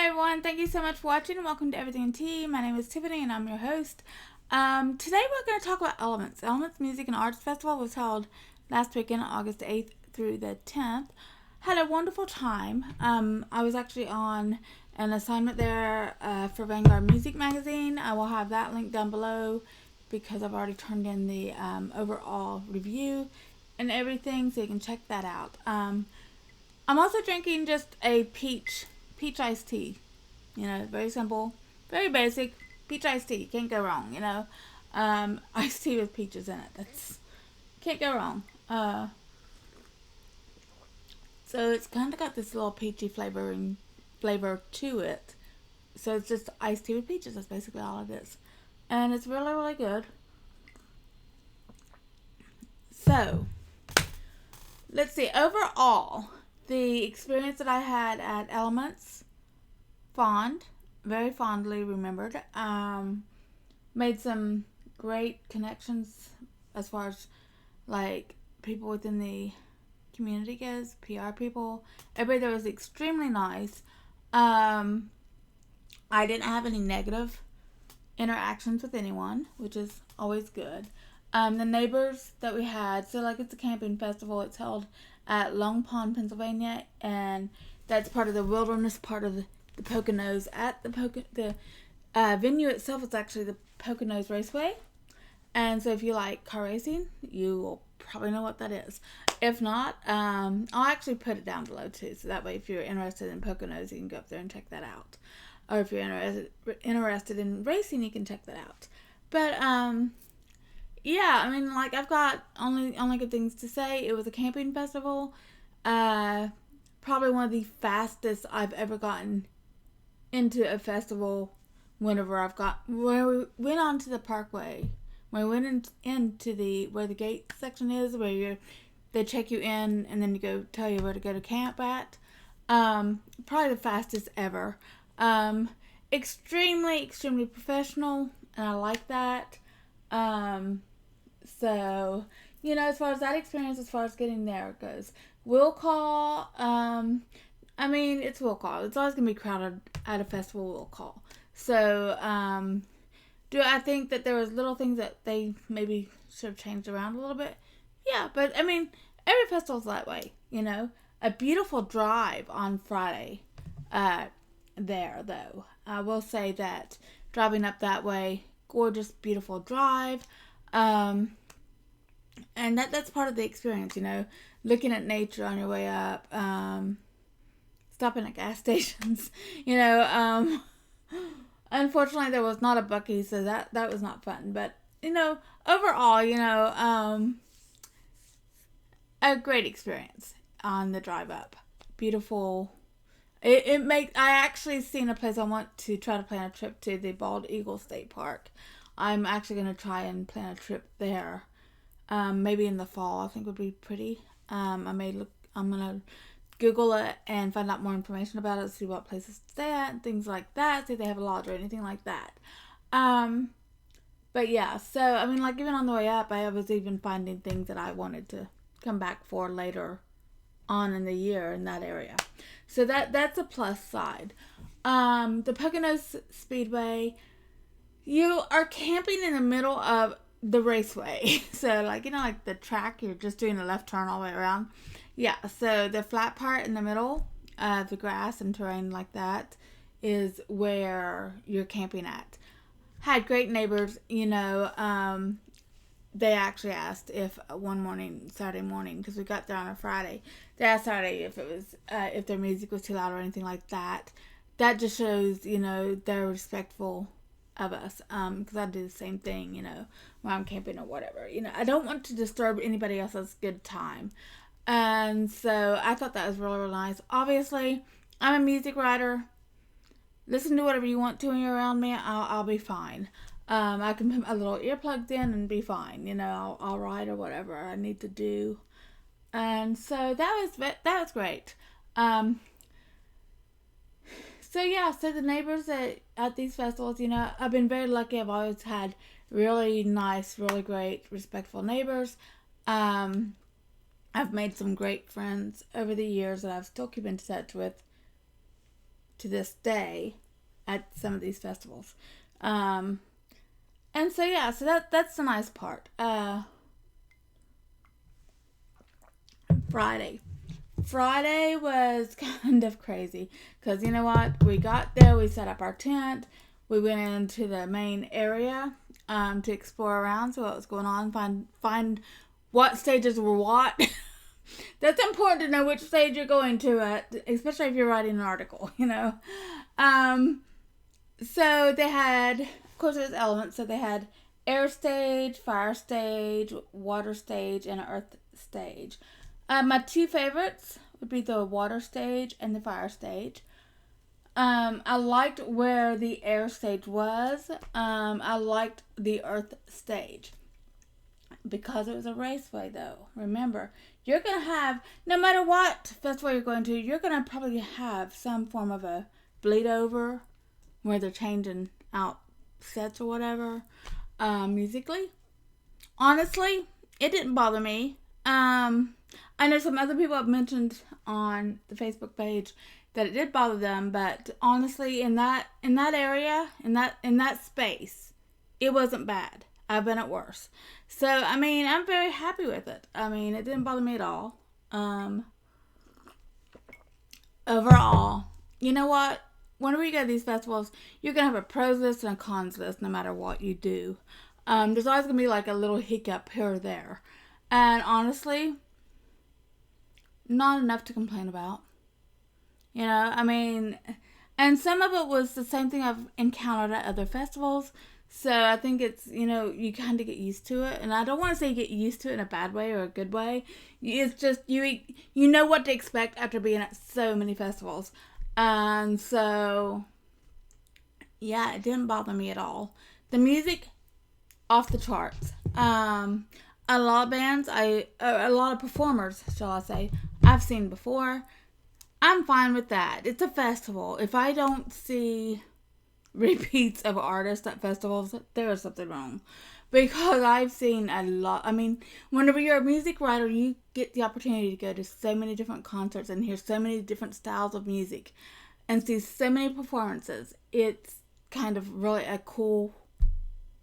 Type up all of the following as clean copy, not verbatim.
Hi everyone, thank you so much for watching and welcome to Everything in Tea. My name is Tiffany and I'm your host. Today we're going to talk about Elements. Elements Music and Arts Festival was held last weekend, August 8th through the 10th. Had a wonderful time. I was actually on an assignment there for Vanguard Music Magazine. I will have that link down below because I've already turned in the overall review and everything, so you can check that out. I'm also drinking just a peach iced tea. You know, very simple, very basic. Peach iced tea, can't go wrong. Iced tea with peaches in it. That's can't go wrong. So it's kind of got this little peachy flavor to it. So it's just iced tea with peaches. That's basically all it is, and it's really really good. So let's see. Overall, the experience that I had at Elements, very fondly remembered. Made some great connections as far as like people within the community goes, PR people. Everybody there was extremely nice. I didn't have any negative interactions with anyone, which is always good. The neighbors that we had, so like it's a camping festival. It's held at Long Pond, Pennsylvania, and that's part of the wilderness part of the Poconos. At the venue itself is actually the Poconos Raceway, and so if you like car racing, you will probably know what that is. If not, I'll actually put it down below too, so that way if you're interested in Poconos, you can go up there and check that out. Or if you're interested in racing, you can check that out. But yeah, I mean, like I've got only good things to say. It was a camping festival. Probably one of the fastest I've ever gotten into a festival. Where we went onto the parkway, when we went into the where the gate section is, where they check you in and then you go tell you where to go to camp at. Probably the fastest ever. Extremely professional, and I like that. So, as far as that experience, as far as getting there goes, will call. It's will call. It's always gonna be crowded at a festival. Will call. So, do I think that there was little things that they maybe should have changed around a little bit? Yeah, but I mean, every festival's that way. A beautiful drive on Friday. There though, I will say that driving up that way, gorgeous, beautiful drive. And that's part of the experience, looking at nature on your way up, stopping at gas stations, unfortunately there was not a Buc-ee's, so that was not fun, but, overall, a great experience on the drive up. Beautiful. I actually seen a place I want to try to plan a trip to, the Bald Eagle State Park. I'm actually going to try and plan a trip there. Maybe in the fall, I think would be pretty. I'm going to Google it and find out more information about it, see what places to stay at and things like that, see if they have a lodge or anything like that. But yeah, so, I mean, like, even on the way up, I was even finding things that I wanted to come back for later on in the year in that area. So that's a plus side. The Poconos Speedway, you are camping in the middle of the raceway. So, like, like the track, you're just doing a left turn all the way around. Yeah, so the flat part in the middle, the grass and terrain like that, is where you're camping at. Had great neighbors, they actually asked if one morning, Saturday morning, because we got there on a Friday, they asked Saturday if it was, if their music was too loud or anything like that. That just shows, they're respectful of us, because I do the same thing, when I'm camping or whatever. I don't want to disturb anybody else's good time. And so I thought that was really, really nice. Obviously, I'm a music writer. Listen to whatever you want to when you're around me. I'll be fine. I can put my little earplugs in and be fine. I'll write or whatever I need to do. And so that was great. So the neighbors at these festivals, I've been very lucky. I've always had really nice, really great, respectful neighbors. I've made some great friends over the years that I've still keep in touch with. to this day at some of these festivals. And so yeah, so that's the nice part. Friday was kind of crazy because you know what? We got there, we set up our tent, we went into the main area to explore around, see what was going on, find what stages were what. That's important to know which stage you're going to, especially if you're writing an article, you know. So they had, of course, there's elements. So they had air stage, fire stage, water stage, and earth stage. My two favorites would be the water stage and the fire stage. I liked where the air stage was. I liked the earth stage. Because it was a raceway, though. Remember, you're going to have, no matter what festival you're going to, you're going to probably have some form of a bleed over where they're changing out sets or whatever, musically. Honestly, it didn't bother me. I know some other people have mentioned on the Facebook page that it did bother them, but honestly, in that area, in that space, it wasn't bad. I've been at worse. So, I mean, I'm very happy with it. I mean, it didn't bother me at all. Overall, you know what? Whenever you go to these festivals, you're going to have a pros list and a cons list no matter what you do. There's always going to be like a little hiccup here or there. And honestly, not enough to complain about. You know, I mean, and some of it was the same thing I've encountered at other festivals. So I think it's, you know, you kind of get used to it. And I don't want to say you get used to it in a bad way or a good way. It's just, you know what to expect after being at so many festivals. And so, yeah, it didn't bother me at all. The music, off the charts. A lot of bands, a lot of performers, shall I say, I've seen before. I'm fine with that. It's a festival. If I don't see repeats of artists at festivals, there is something wrong. Because I've seen a lot. I mean, whenever you're a music writer, you get the opportunity to go to so many different concerts and hear so many different styles of music and see so many performances. It's kind of really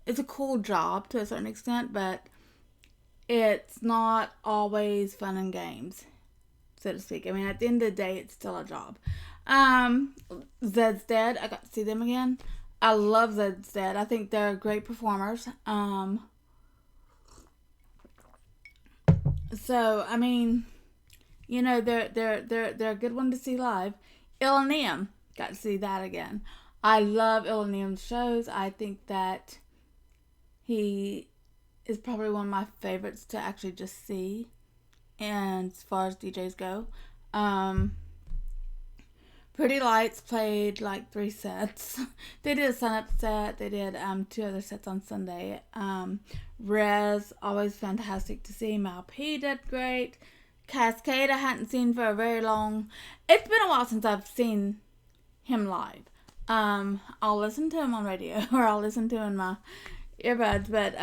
it's a cool job to a certain extent, but it's not always fun and games, so to speak. I mean, at the end of the day, it's still a job. Zed's Dead, I got to see them again. I love Zed's Dead. I think they're great performers. So I mean, you know, they're a good one to see live. Illenium, got to see that again. I love Illenium's shows. I think that he is probably one of my favorites to actually just see. And as far as DJs go, Pretty Lights played like 3 sets. They did a sun-up set. They did 2 other sets on Sunday. Rez, always fantastic to see. Mal P did great. Cascade I hadn't seen for a very long. It's been a while since I've seen him live. I'll listen to him on radio or I'll listen to him in my earbuds. But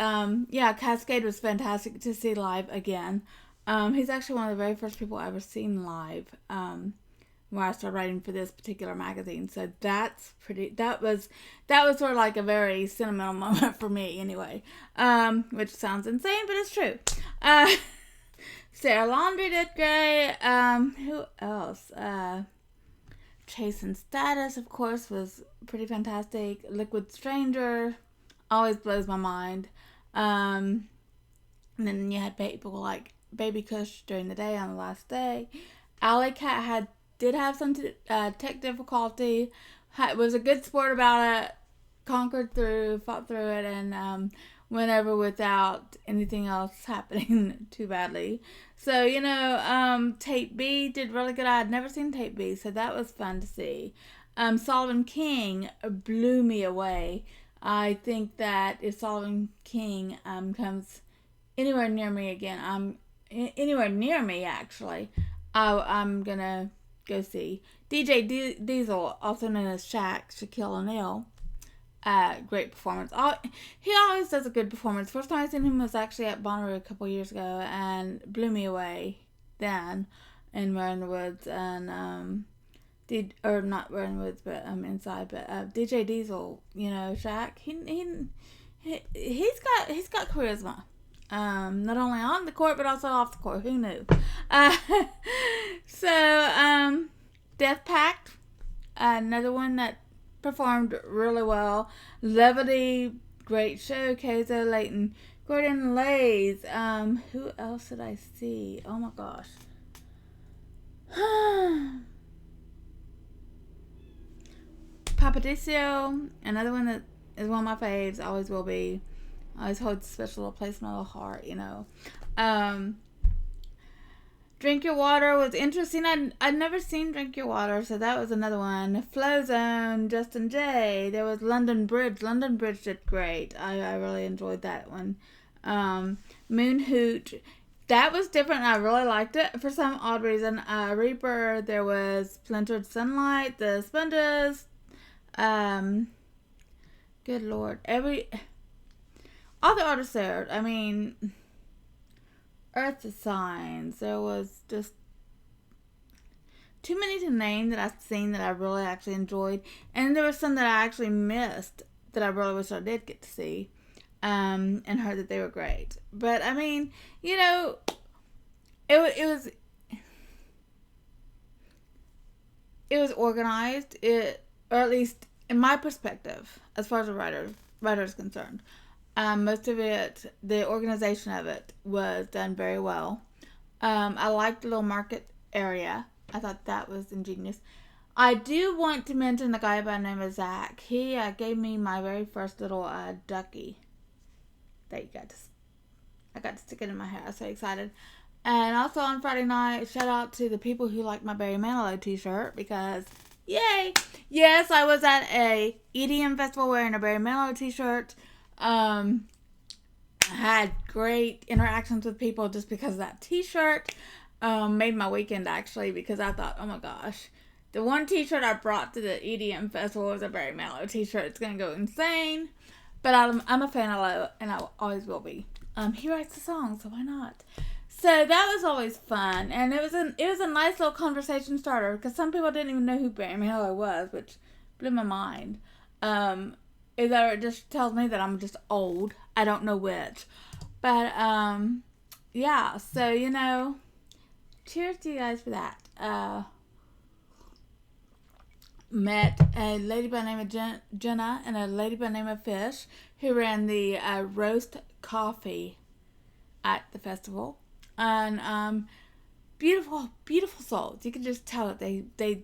yeah, Cascade was fantastic to see live again. He's actually one of the very first people I ever seen live. When I started writing for this particular magazine. So that was sort of like a very sentimental moment for me anyway. Which sounds insane, but it's true. Sarah Laundry did great. Who else? Chasing Status, of course, was pretty fantastic. Liquid Stranger always blows my mind. And then you had people like Baby Kush during the day on the last day. Alley Cat did have some tech difficulty. Was a good sport about it. Fought through it, and went over without anything else happening too badly. So, you know, Tape B did really good. I had never seen Tape B, so that was fun to see. Solomon King blew me away. I think that if Solomon King comes anywhere near me again, anywhere near me actually, I'm gonna go see DJ Diesel, also known as Shaquille O'Neal. Great performance. He always does a good performance. First time I seen him was actually at Bonnaroo a couple years ago and blew me away then in We're in the Woods. And or not Running Woods, but inside, but DJ Diesel, Shaq, he's got charisma. Not only on the court but also off the court. Who knew? Uh, so Death Pact, another one that performed really well. Levity, great show. Keizo, Layton, Gordon Lays. Who else did I see? Oh my gosh. Papadisio, another one that is one of my faves, always will be. Always holds a special place in my little heart, Drink Your Water was interesting. I'd never seen Drink Your Water, so that was another one. Flow Zone, Justin J. There was London Bridge. London Bridge did great. I really enjoyed that one. Moon Hoot. That was different. I really liked it for some odd reason. Reaper, there was Splintered Sunlight, the Sponges. Good Lord. All the artists there, Earth to Signs. There was just too many to name that I've seen that I really actually enjoyed. And there were some that I actually missed that I really wish I did get to see. And heard that they were great. But, it was organized, or at least in my perspective, as far as the writer is concerned. Most of it, the organization of it was done very well. I liked the little market area. I thought that was ingenious. I do want to mention the guy by the name of Zach. He gave me my very first little ducky that I got to stick it in my hair. I was so excited. And also on Friday night, shout out to the people who like my Barry Manilow t-shirt because, yay! Yes, I was at a EDM festival wearing a Barry Manilow t-shirt. I had great interactions with people just because of that t-shirt. Made my weekend actually because I thought, oh my gosh, the one t-shirt I brought to the EDM festival was a Barry Manilow t-shirt. It's gonna go insane, but I'm a fan of Low and I always will be. He writes the songs, so why not? So that was always fun, and it was a nice little conversation starter because some people didn't even know who Barry Manilow was, which blew my mind. Either it just tells me that I'm just old. I don't know which. But, yeah. So, cheers to you guys for that. Met a lady by the name of Jenna and a lady by the name of Fish who ran the roast coffee at the festival. And, beautiful, beautiful souls. You could just tell that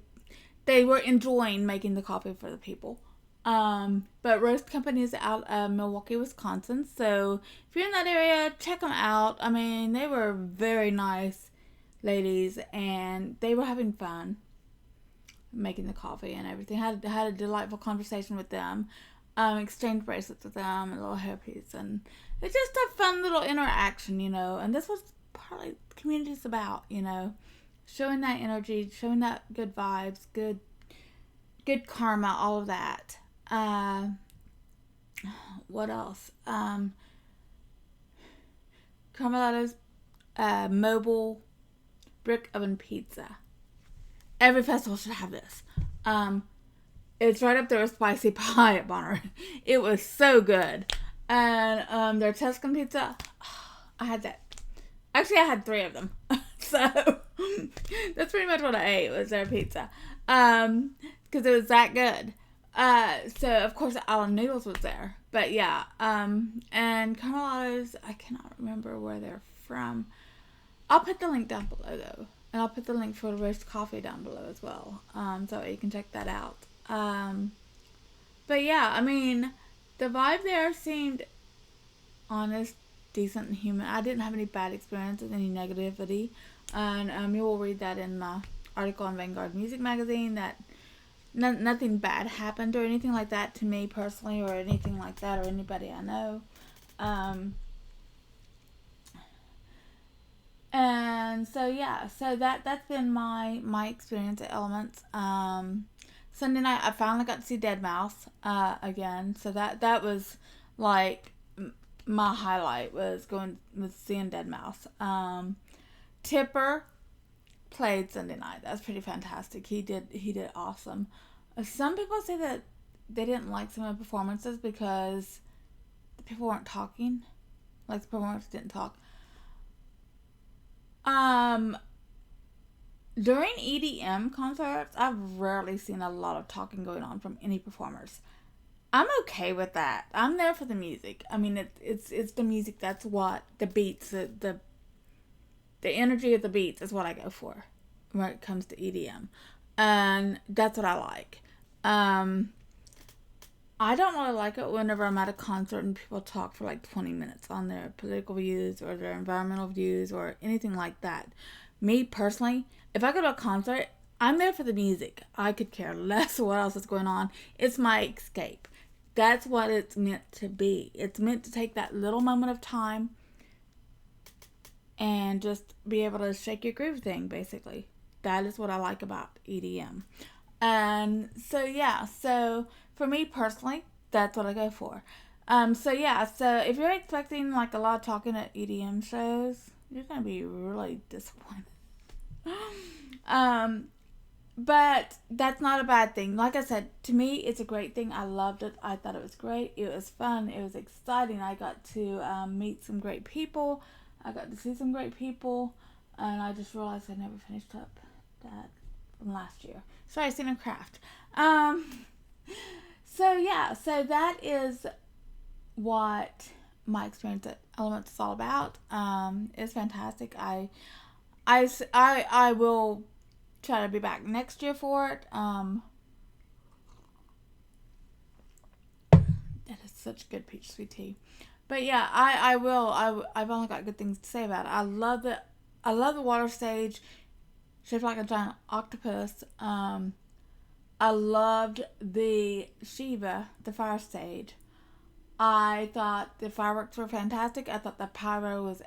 they were enjoying making the coffee for the people. But Roast Company is out of Milwaukee, Wisconsin. So if you're in that area, check them out. They were very nice ladies and they were having fun making the coffee and everything. Had a delightful conversation with them. Exchanged bracelets with them and a little hairpiece. And it's just a fun little interaction, and this was partly what the community is about, showing that energy, showing that good vibes, good karma, all of that. What else? Carmelos mobile brick oven pizza. Every festival should have this. It's right up there with spicy pie at Bonner. It was so good. And their Tuscan pizza, I had that. Actually, I had 3 of them. So that's pretty much what I ate was their pizza. Because it was that good. So of course Allen Noodles was there, but yeah, and Carmelos, I cannot remember where they're from. I'll put the link down below though, and I'll put the link for the roast coffee down below as well, so you can check that out. But yeah, the vibe there seemed honest, decent, and human. I didn't have any bad experiences, any negativity, and you will read that in my article on Vanguard Music Magazine that nothing bad happened or anything like that to me personally or anything like that or anybody I know. And so yeah, so that's been my experience at Elements. Sunday night I finally got to see Deadmau5 again, so that was like my highlight was seeing Deadmau5. Tipper, played Sunday night. That's pretty fantastic. He did awesome. Some people say that they didn't like some of the performances because the people weren't talking. Like the performers didn't talk. Um, During EDM concerts, I've rarely seen a lot of talking going on from any performers. I'm okay with that. I'm there for the music. I mean, it's the music. That's what the beats, the energy of the beats is what I go for when it comes to EDM, and that's what I like. Um, I don't really like it whenever I'm at a concert and people talk for like 20 minutes on their political views or their environmental views or anything like that. Me personally, if I go to a concert, I'm there for the music. I could care less what else is going on. It's my escape. That's what it's meant to be. It's meant to take that little moment of time and just be able to shake your groove thing, basically. That is what I like about EDM. And so, yeah, so for me personally, that's what I go for. So yeah, so if you're expecting like a lot of talking at EDM shows, you're gonna be really disappointed. um, but that's not a bad thing. Like I said, to me, it's a great thing. I loved it. I thought it was great. It was fun. It was exciting. I got to meet some great people. I got to see some great people, and I just realized I never finished up that from last year. Sorry, Scene and Craft. So yeah, so that is what my experience at Elements is all about. It's fantastic. I will try to be back next year for it. That is such good peach sweet tea. But yeah, I will. I've only got good things to say about it. I love the water stage, shaped like a giant octopus. I loved the Shiva, the fire stage. I thought the fireworks were fantastic. I thought the pyro was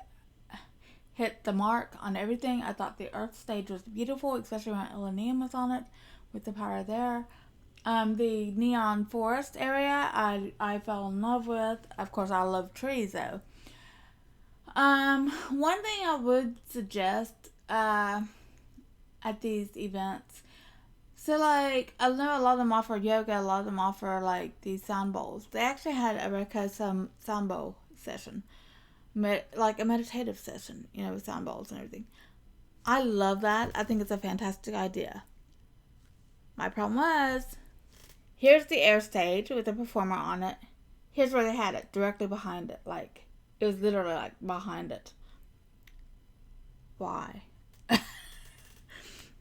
hit the mark on everything. I thought the Earth stage was beautiful, especially when Elenium was on it with the pyro there. The neon forest area, I fell in love with. Of course, I love trees though. One thing I would suggest at these events. So, like, I know a lot of them offer yoga, a lot of them offer, like, these sound bowls. They actually had a sound bowl session, like a meditative session, with sound bowls and everything. I love that. I think it's a fantastic idea. My problem was, here's the air stage with the performer on it. Here's where they had it, directly behind it. Like, it was literally, like, behind it. Why?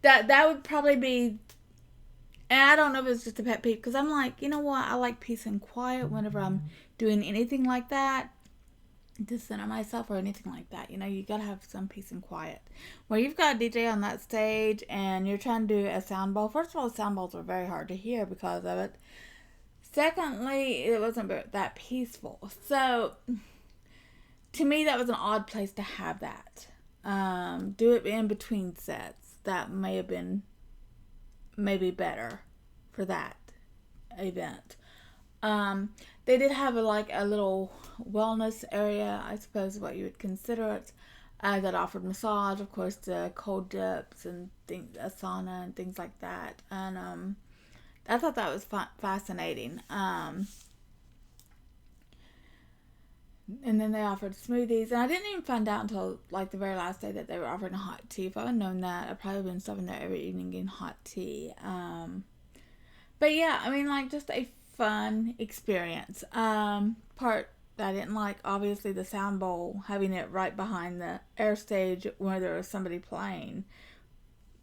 That would probably be... And I don't know if it's just a pet peeve, because I'm like, you know what? I like peace and quiet whenever I'm doing anything like that, to center myself or anything like that. You gotta have some peace and quiet. Where you've got a DJ on that stage and you're trying to do a sound bowl. First of all, the sound bowls were very hard to hear because of it. Secondly, it wasn't that peaceful. So, to me, that was an odd place to have that. Do it in between sets. That may have been maybe better for that event. They did have a little wellness area, I suppose what you would consider it, that offered massage, of course, the cold dips and things, a sauna and things like that. And I thought that was fascinating. And then they offered smoothies, and I didn't even find out until like the very last day that they were offering hot tea. If I had known that, I'd probably been stopping there every evening getting hot tea. But yeah, I mean, like, just a fun experience. Part that I didn't like, obviously, the sound bowl, having it right behind the air stage where there was somebody playing.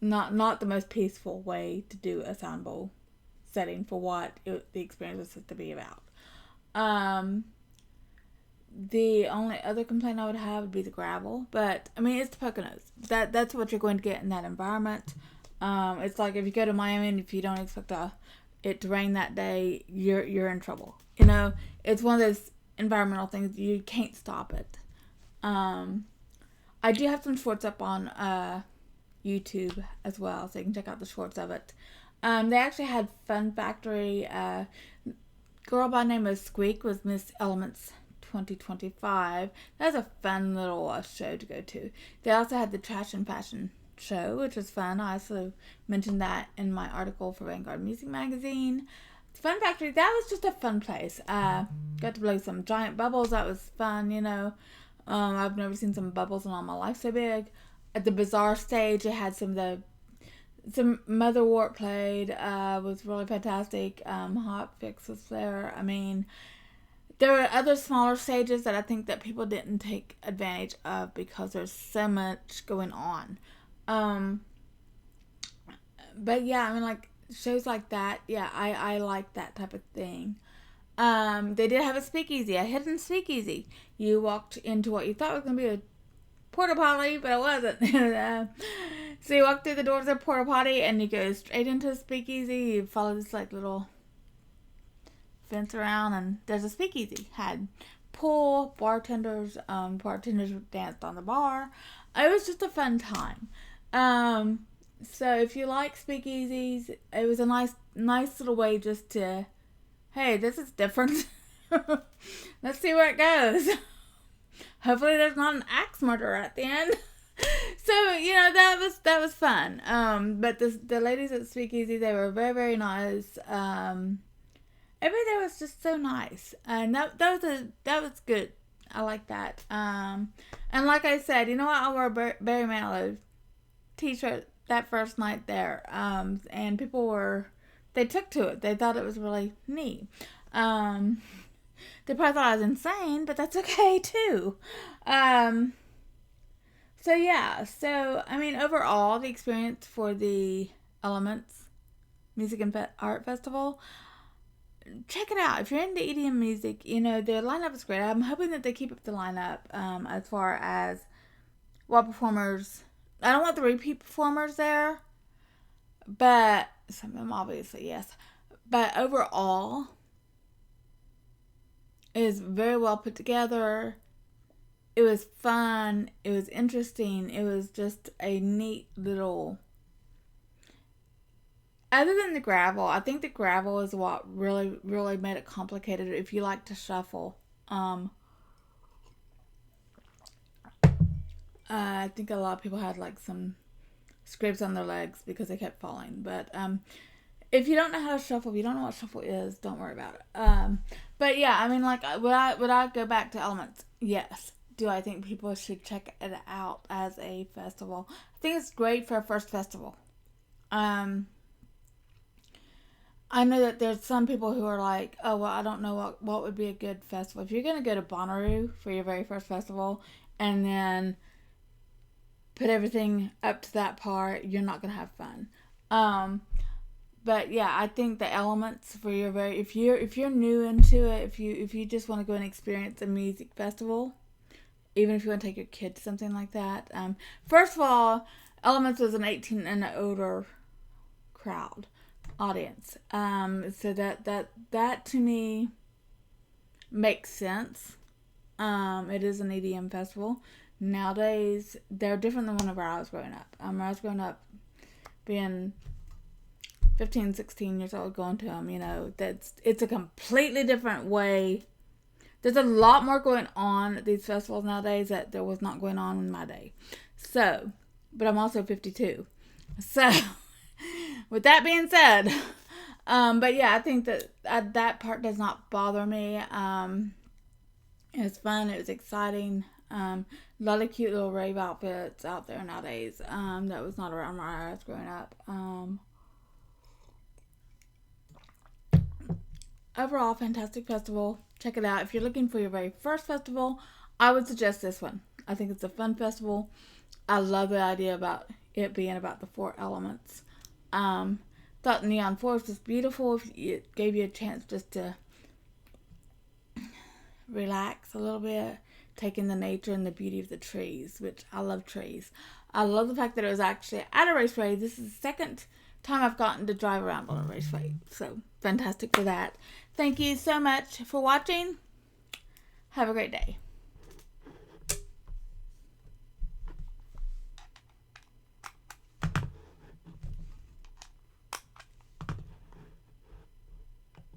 Not the most peaceful way to do a sound bowl setting for what the experience was supposed to be about. The only other complaint I would have would be the gravel, but I mean, it's the Poconos. That's what you're going to get in that environment. It's like if you go to Miami and if you don't expect it to rain that day, you're in trouble. It's one of those environmental things, you can't stop it. I do have some shorts up on YouTube as well, so you can check out the shorts of it. They actually had Fun Factory. Girl by the name of Squeak was Miss Elements 2025. That was a fun little show to go to. They also had the Trash and Fashion show, which was fun. I also mentioned that in my article for Vanguard Music Magazine. Fun Factory, that was just a fun place. Got to blow some giant bubbles. That was fun, you know. I've never seen some bubbles in all my life so big. At the Bazaar stage, it had some Motherwort played. Was really fantastic. Hot Fix was there. I mean, there were other smaller stages that I think that people didn't take advantage of because there's so much going on. But yeah, I mean, like, shows like that, yeah, I like that type of thing. They did have a speakeasy, a hidden speakeasy. You walked into what you thought was going to be a porta potty, but it wasn't. So you walk through the doors of a porta potty and you go straight into a speakeasy. You follow this like little fence around, and there's a speakeasy. Had pool, bartenders danced on the bar. It was just a fun time. So if you like speakeasies, it was a nice little way just to, hey, this is different. Let's see where it goes. Hopefully there's not an axe murderer at the end. So, you know, that was fun. But the ladies at Speakeasy, they were very, very nice. Everything was just so nice. And that was good. I like that. And like I said, you know what? I wore a Barry Manilow t-shirt that first night there. And people they took to it. They thought it was really neat. They probably thought I was insane, but that's okay too. So yeah, I mean, overall, the experience for the Elements Music and Art Festival, check it out. If you're into EDM music, you know, the lineup is great. I'm hoping that they keep up the lineup as far as what performers. I don't want the repeat performers there, but some of them obviously, yes. But overall, it is very well put together. It was fun. It was interesting. It was just a neat little... Other than the gravel, I think the gravel is what really, really made it complicated if you like to shuffle. I think a lot of people had like some scrapes on their legs because they kept falling. But if you don't know how to shuffle, if you don't know what shuffle is, don't worry about it. But yeah, I mean, like, would I go back to Elements? Yes. Do I think people should check it out as a festival? I think it's great for a first festival. I know that there's some people who are like, oh, well, I don't know what would be a good festival. If you're going to go to Bonnaroo for your very first festival and then put everything up to that part, you're not going to have fun. But yeah, I think the Elements for your if you're new into it, if you just want to go and experience a music festival, even if you want to take your kid to something like that. First of all, Elements was an 18 and older crowd audience. So that to me makes sense. It is an EDM festival. Nowadays, they're different than whenever I was growing up. When I was growing up, being 15, 16 years old, going to them, you know, it's a completely different way. There's a lot more going on at these festivals nowadays that there was not going on in my day. So, but I'm also 52. So, with that being said, but yeah, I think that part does not bother me. It was fun. It was exciting. A lot of cute little rave outfits out there nowadays. That was not around when I was growing up. Overall, fantastic festival. Check it out. If you're looking for your very first festival, I would suggest this one. I think it's a fun festival. I love the idea about it being about the 4 elements. Thought Neon Forest was beautiful. It gave you a chance just to relax a little bit, take in the nature and the beauty of the trees, which I love trees. I love the fact that it was actually at a raceway. This is the second time I've gotten to drive around on a raceway, so fantastic for that. Thank you so much for watching. Have a great day.